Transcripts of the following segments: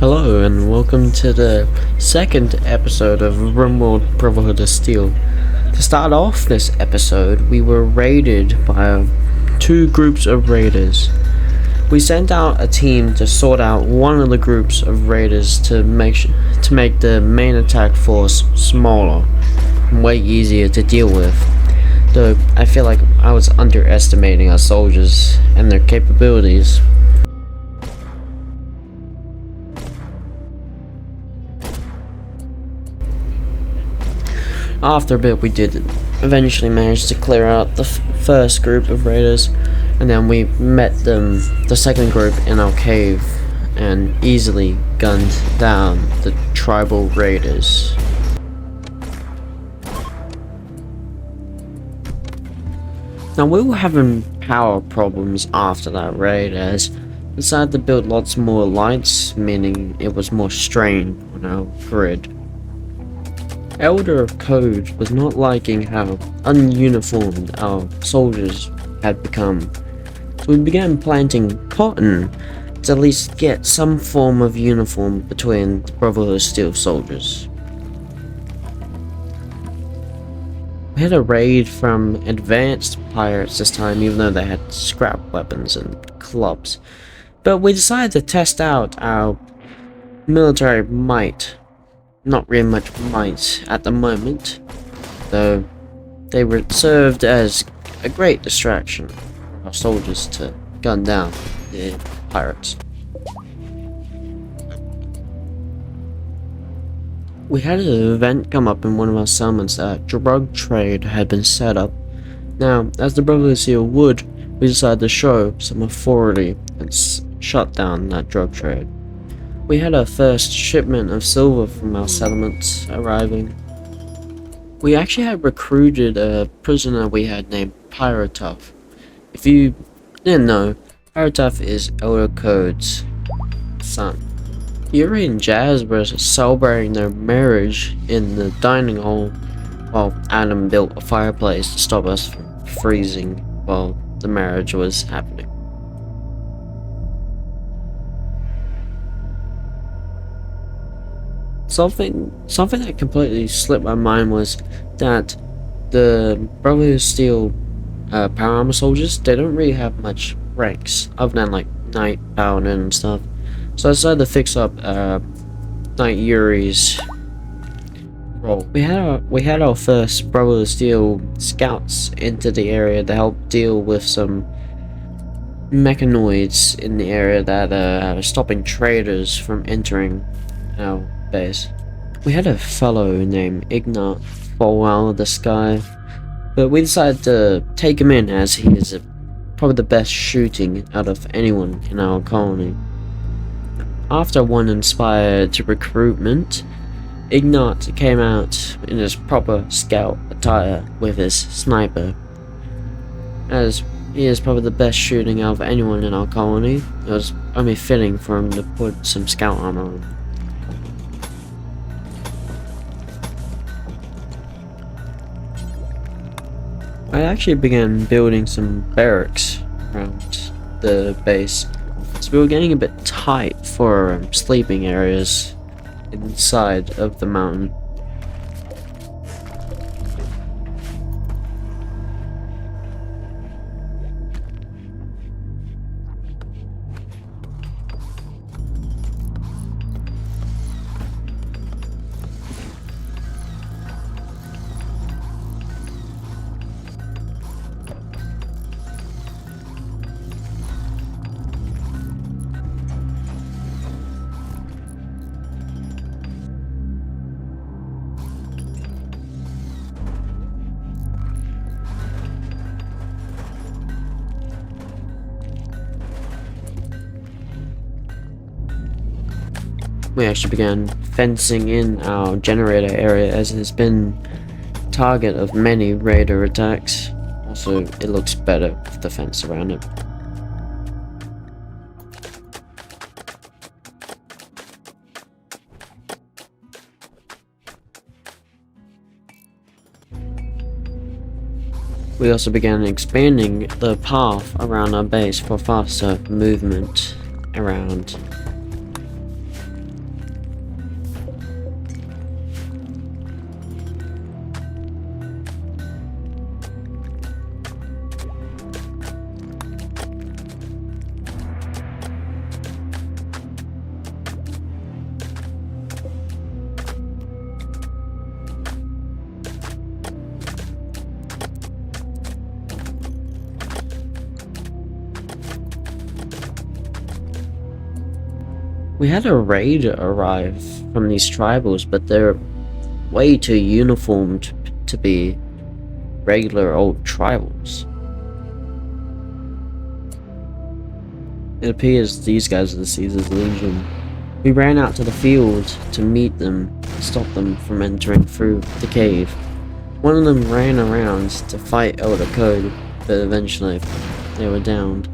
Hello and welcome to the second episode of Rimworld Brotherhood of Steel. To start off this episode, we were raided by two groups of raiders. We sent out a team to sort out one of the groups of raiders to make the main attack force smaller and way easier to deal with. Though I feel like I was underestimating our soldiers and their capabilities. After a bit, we did eventually manage to clear out the first group of raiders, and then we met the second group in our cave and easily gunned down the tribal raiders. Now we were having power problems after that raid, as we decided to build lots more lights, meaning it was more strain on our grid. Elder of Code was not liking how ununiformed our soldiers had become, so we began planting cotton to at least get some form of uniform between the Brotherhood of Steel soldiers. We had a raid from advanced pirates this time, even though they had scrap weapons and clubs, but we decided to test out our military might. Not really much might at the moment, though they were served as a great distraction for our soldiers to gun down the pirates. We had an event come up in one of our settlements that a drug trade had been set up. Now, as the Brotherhood of Steel would, we decided to show some authority and shut down that drug trade. We had our first shipment of silver from our settlements arriving. We actually had recruited a prisoner we had named Pyrotuf. If you didn't know, Pyrotuf is Elder Code's son. Yuri and Jazz were celebrating their marriage in the dining hall while Adam built a fireplace to stop us from freezing while the marriage was happening. Something that completely slipped my mind was that the Brotherhood of Steel power armor soldiers, they don't really have much ranks other than like Knight, Paladin and stuff. So I decided to fix up Knight Yuri's role. We had our first Brotherhood of Steel scouts into the area to help deal with some mechanoids in the area that are stopping traders from entering our base. We had a fellow named Ignat fall out of the sky, but we decided to take him in as he is probably the best shooting out of anyone in our colony. After one inspired recruitment, Ignat came out in his proper scout attire with his sniper. As he is probably the best shooting out of anyone in our colony, it was only fitting for him to put some scout armor on. I actually began building some barracks around the base, so we were getting a bit tight for sleeping areas inside of the mountain. We actually began fencing in our generator area, as it has been target of many raider attacks. Also, it looks better with the fence around it. We also began expanding the path around our base for faster movement around We had a raid arrive from these tribals, but they're way too uniformed to be regular old tribals. It appears these guys are the Caesar's Legion. We ran out to the field to meet them, stop them from entering through the cave. One of them ran around to fight Elder Code, but eventually they were downed.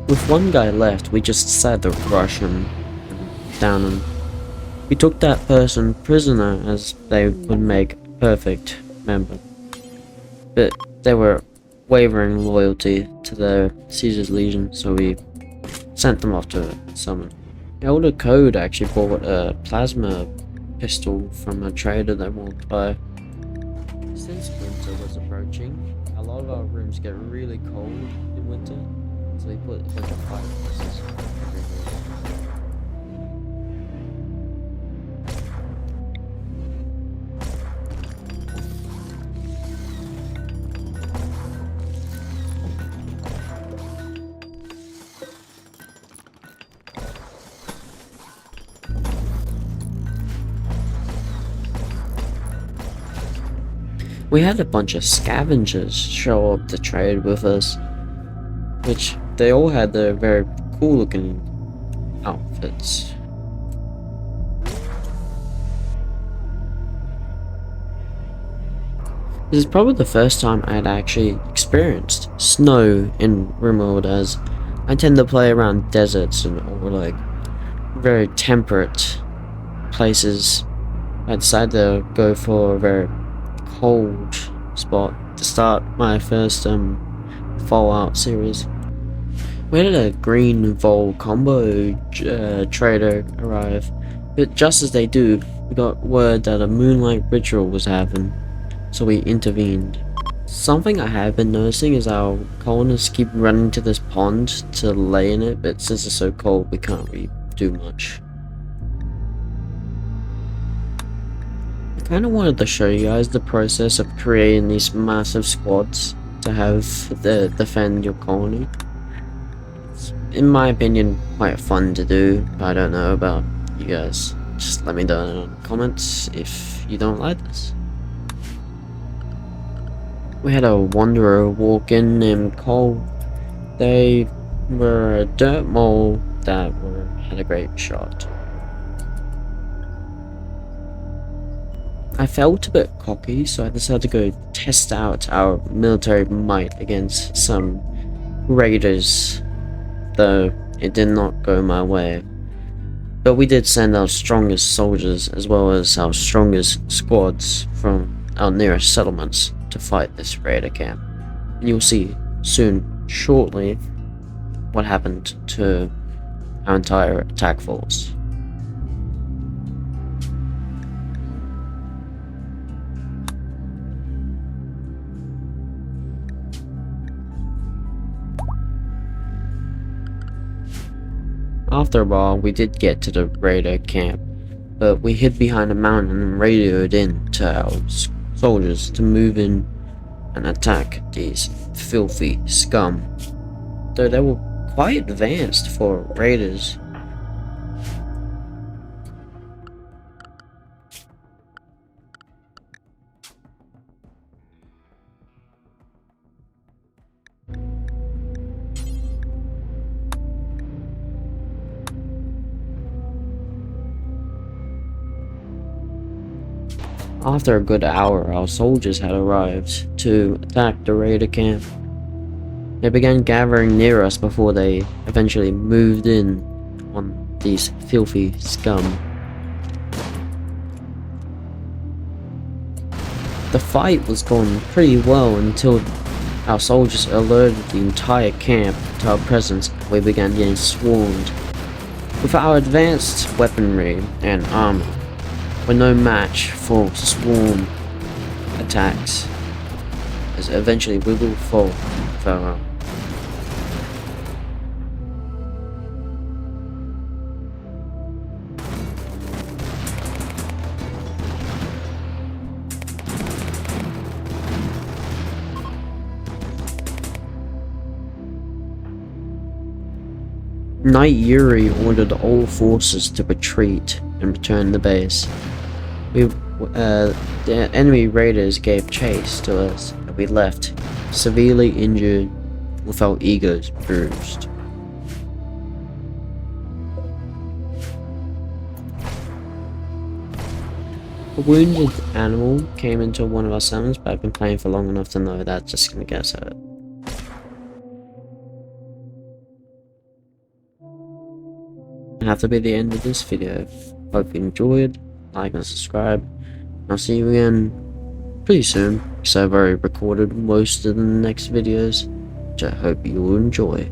With one guy left, we just decided to rush him and down him. We took that person prisoner as they would make a perfect member. But they were wavering loyalty to the Caesar's Legion, so we sent them off to summon. Elder Code actually bought a plasma pistol from a trader that walked by. Since winter was approaching, a lot of our rooms get really cold in winter. So we put a bunch of fireplaces everywhere. We had a bunch of scavengers show up to trade with us, which they all had their very cool looking outfits. This is probably the first time I had actually experienced snow in Rimworld, as I tend to play around deserts and or like very temperate places. I decided to go for a very cold spot to start my first Fallout series. We had a green vol combo trader arrive, but just as they do, we got word that a moonlight ritual was happening, so we intervened. Something I have been noticing is our colonists keep running to this pond to lay in it, but since it's so cold, we can't really do much. I kinda wanted to show you guys the process of creating these massive squads to have defend your colony. It's, in my opinion, quite fun to do, but I don't know about you guys. Just let me know in the comments if you don't like this. We had a wanderer walk in named Cole. They were a dirt mole that had a great shot. I felt a bit cocky, so I decided to go test out our military might against some raiders, though it did not go my way. But we did send our strongest soldiers as well as our strongest squads from our nearest settlements to fight this raider camp. And you'll see soon, shortly, what happened to our entire attack force. After a while, we did get to the raider camp, but we hid behind a mountain and radioed in to our soldiers to move in and attack these filthy scum. Though they were quite advanced for raiders. After a good hour, our soldiers had arrived to attack the raider camp. They began gathering near us before they eventually moved in on these filthy scum. The fight was going pretty well until our soldiers alerted the entire camp to our presence and we began getting swarmed. With our advanced weaponry and armor, we're no match for swarm attacks, as eventually we will fall further. Knight Yuri ordered all forces to retreat and return the base. The enemy raiders gave chase to us, and we left, severely injured, with our egos bruised. A wounded animal came into one of our summons, but I've been playing for long enough to know that's just gonna get us hurt. And have to be the end of this video. Hope you enjoyed, like and subscribe. I'll see you again pretty soon, because I've already recorded most of the next videos, which I hope you will enjoy.